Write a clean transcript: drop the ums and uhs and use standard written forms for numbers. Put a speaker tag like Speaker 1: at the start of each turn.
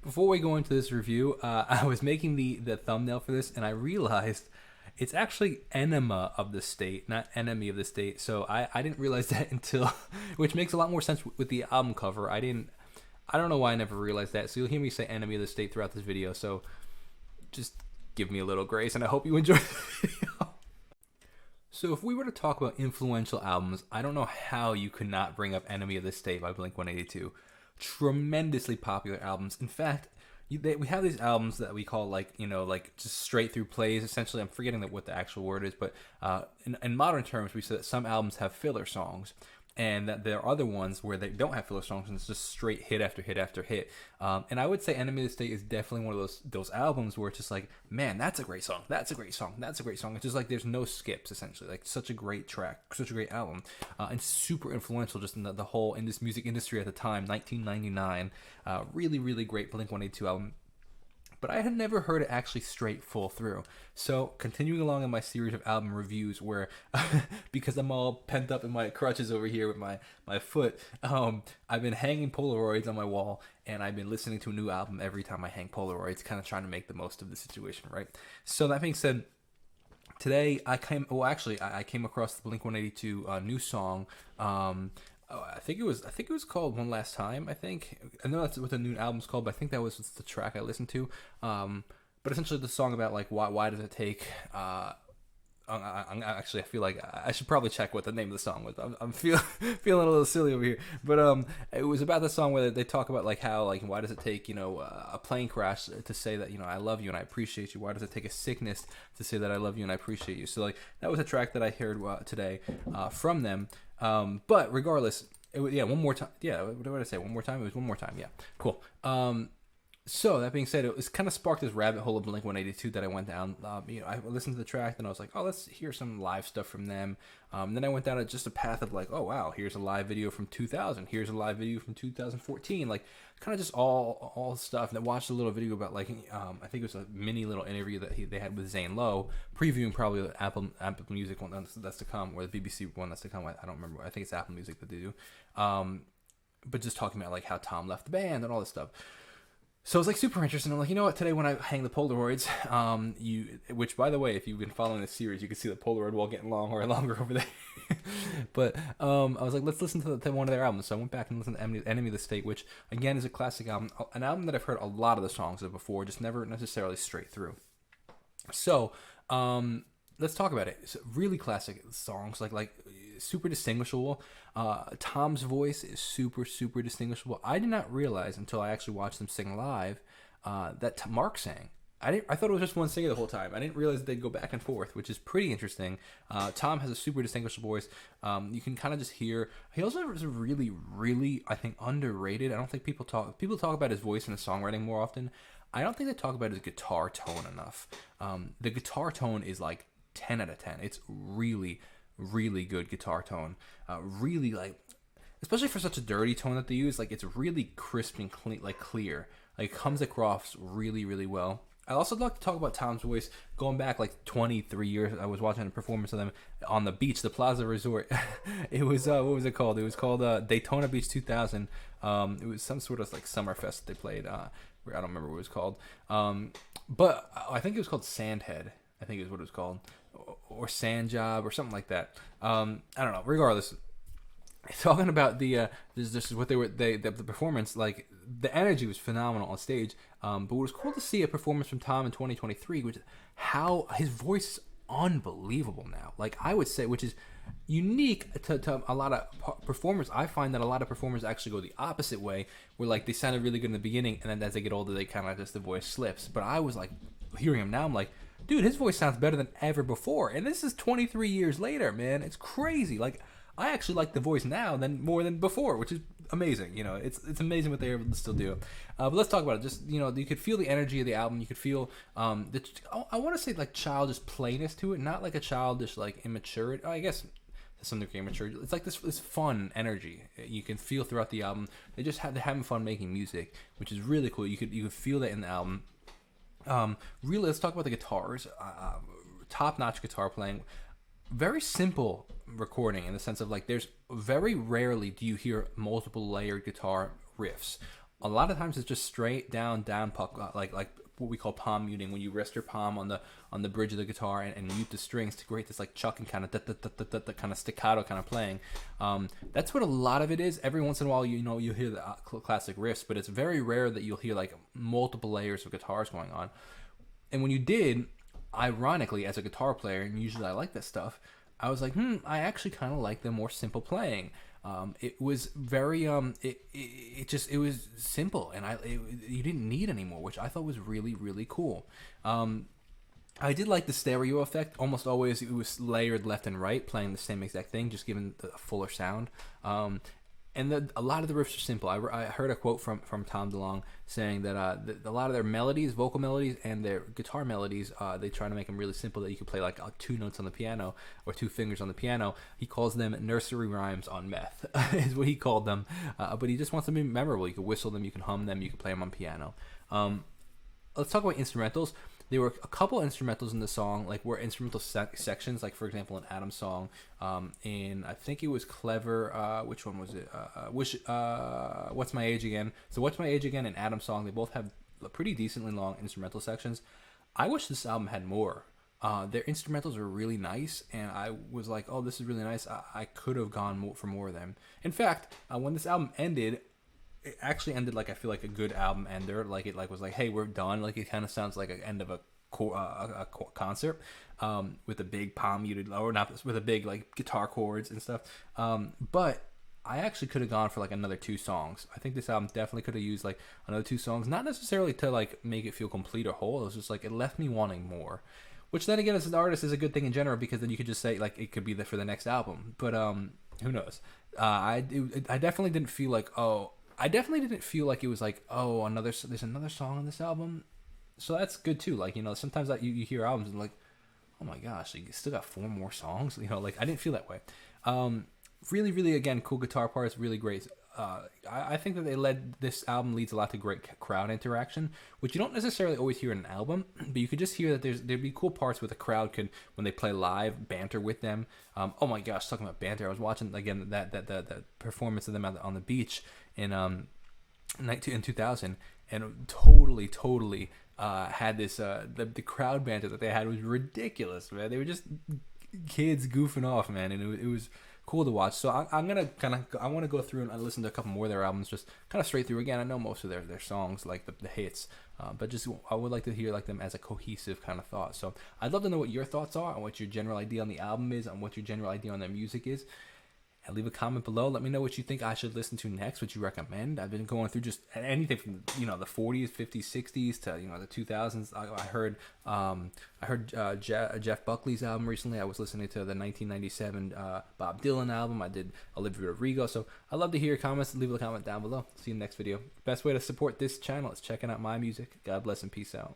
Speaker 1: Before we go into this review, I was making the thumbnail for this, and I realized it's actually Enema of the State, not Enemy of the State. So I didn't realize that until, which makes a lot more sense with the album cover. I don't know why I never realized that. So you'll hear me say Enemy of the State throughout this video. So just give me a little grace, and I hope you enjoy the video. So if we were to talk about influential albums, I don't know how you could not bring up Enemy of the State by Blink-182. Tremendously popular albums. In fact, we have these albums that we call like just straight through plays. Essentially, I'm forgetting what the actual word is, but in modern terms, we say that some albums have filler songs, and that there are other ones where they don't have filler songs and it's just straight hit after hit after hit. And I would say Enemy of the State is definitely one of those albums where it's just like, man, that's a great song, that's a great song, that's a great song. It's just like there's no skips, essentially. Like, such a great track, such a great album, and super influential just in the whole in this music industry at the time, 1999. Really, really great Blink-182 album. But I had never heard it actually straight full through. So continuing along in my series of album reviews where, because I'm all pent up in my crutches over here with my foot, I've been hanging Polaroids on my wall, and I've been listening to a new album every time I hang Polaroids, kind of trying to make the most of the situation, right? So that being said, today I came across the Blink-182 new song. I think it was called One Last Time. I know that's what the new album's called, but I think that was the track I listened to. But essentially, the song about like why does it take? I feel like I should probably check what the name of the song was. I'm feeling a little silly over here, but it was about the song where they talk about like how like why does it take a plane crash to say that I love you and I appreciate you? Why does it take a sickness to say that I love you and I appreciate you? So like that was a track that I heard today from them. But regardless, one more time. Yeah, what did I say? One more time. It was one more time. Yeah, cool. So that being said, it kind of sparked this rabbit hole of Blink-182 that I went down. I listened to the track, and I was like, oh, let's hear some live stuff from them. Then I went down just a path of like, oh wow, here's a live video from 2000. Here's a live video from 2014. Like kind of just all stuff. And I watched a little video about like I think it was a mini little interview that they had with Zane Lowe, previewing probably the Apple Music one that's to come, or the BBC one that's to come. I don't remember. I think it's Apple Music that they do. But just talking about like how Tom left the band and all this stuff. So it was like super interesting. I'm like, you know what? Today when I hang the Polaroids, which by the way, if you've been following this series, you can see the Polaroid wall getting longer and longer over there. But I was like, let's listen to one of their albums. So I went back and listened to Enemy of the State, which again is a classic album, an album that I've heard a lot of the songs of before, just never necessarily straight through. So let's talk about it. It's really classic songs, like super distinguishable. Tom's voice is super, super distinguishable. I did not realize until I actually watched them sing live that Mark sang. I thought it was just one singer the whole time. I didn't realize they'd go back and forth, which is pretty interesting. Tom has a super distinguishable voice. You can kind of just hear. He also is really, really, I think, underrated. I don't think people talk about his voice and his songwriting more often. I don't think they talk about his guitar tone enough. The guitar tone is like 10 out of 10. It's really, really good guitar tone. Really, like, especially for such a dirty tone that they use, like it's really crisp and clean, like clear. Like it comes across really, really well. I also like to talk about Tom's voice going back like 23 years. I was watching a performance of them on the beach, the Plaza Resort. It was what was it called? It was called Daytona Beach 2000. It was some sort of like summer fest they played. I don't remember what it was called. But I think it was called Sandhead. I think is what it was called, or Sand Job or something like that. I don't know. Regardless, talking about the this is what the performance, like the energy was phenomenal on stage. But what was cool to see a performance from Tom in 2023, which is how his voice is unbelievable now. Like I would say, which is unique to a lot of performers. I find that a lot of performers actually go the opposite way, where like they sounded really good in the beginning, and then as they get older, they kind of just the voice slips. But I was like hearing him now, I'm like, dude, his voice sounds better than ever before. And this is 23 years later, man. It's crazy. Like, I actually like the voice now more than before, which is amazing. It's amazing what they're able to still do. But let's talk about it. Just, you could feel the energy of the album. You could feel, I want to say, like, childish playness to it. Not like a childish, like, immaturity. I guess to some degree immature. It's like this fun energy you can feel throughout the album. They're having fun making music, which is really cool. You could feel that in the album. Really, let's talk about the guitars. Top-notch guitar playing. Very simple recording in the sense of like there's very rarely do you hear multiple layered guitar riffs. A lot of times it's just straight down like what we call palm muting, when you rest your palm on the bridge of the guitar and mute the strings to create this like chucking kind of kind of staccato kind of playing. That's what a lot of it is. Every once in a while, you hear the classic riffs, but it's very rare that you'll hear like multiple layers of guitars going on. And when you did, ironically, as a guitar player, and usually I like that stuff, I was like, I actually kind of like the more simple playing. It was very it was simple, and you didn't need any more, which I thought was really, really cool. I did like the stereo effect. Almost always it was layered left and right, playing the same exact thing, just giving the fuller sound. And a lot of the riffs are simple. I heard a quote from Tom DeLonge saying that a lot of their melodies, vocal melodies, and their guitar melodies, they try to make them really simple, that you can play like 2 notes on the piano or 2 fingers on the piano. He calls them nursery rhymes on meth, is what he called them. But he just wants them to be memorable. You can whistle them, you can hum them, you can play them on piano. Let's talk about instrumentals. There were a couple instrumentals in the song, like were instrumental sections, like for example in Adam's song, in I think it was Clever. Which one was it? What's My Age Again? So What's My Age Again and Adam's song, they both have pretty decently long instrumental sections. I wish this album had more. Their instrumentals are really nice, and I was like, oh, this is really nice. I could have gone for more of them. In fact, when this album ended, it actually ended like I feel like a good album ender. Like it was like, hey, we're done. Like it kind of sounds like an end of a concert, with a big palm muted, or not with a big like guitar chords and stuff. But I actually could have gone for like another 2 songs. I think this album definitely could have used like another 2 songs, not necessarily to like make it feel complete or whole. It was just like it left me wanting more. Which then again, as an artist, is a good thing in general, because then you could just say like it could be for the next album. But who knows? I definitely didn't feel like it was like, oh, there's another song on this album, so that's good too. Like, sometimes that you hear albums and like, oh my gosh, you still got 4 more songs. Like I didn't feel that way. Really, really, again, cool guitar parts, really great. I think that this album leads a lot to great crowd interaction, which you don't necessarily always hear in an album, but you could just hear that there'd be cool parts where the crowd could, when they play live, banter with them. Oh my gosh, talking about banter, I was watching again that performance of them on the beach in 2000, and totally had this the crowd banter that they had was ridiculous, man. They were just kids goofing off, man, and it was cool to watch. So I want to go through and listen to a couple more of their albums, just kind of straight through again. I know most of their songs, like the hits, but just I would like to hear like them as a cohesive kind of thought. So I'd love to know what your thoughts are, on what your general idea on the album is, on what your general idea on their music is. And leave a comment below. Let me know what you think I should listen to next, what you recommend. I've been going through just anything from the 40s, 50s, 60s to the 2000s. I heard Jeff Buckley's album recently. I was listening to the 1997 Bob Dylan album. I did Olivia Rodrigo. So I'd love to hear your comments. Leave a comment down below. See you in the next video. Best way to support this channel is checking out my music. God bless and peace out.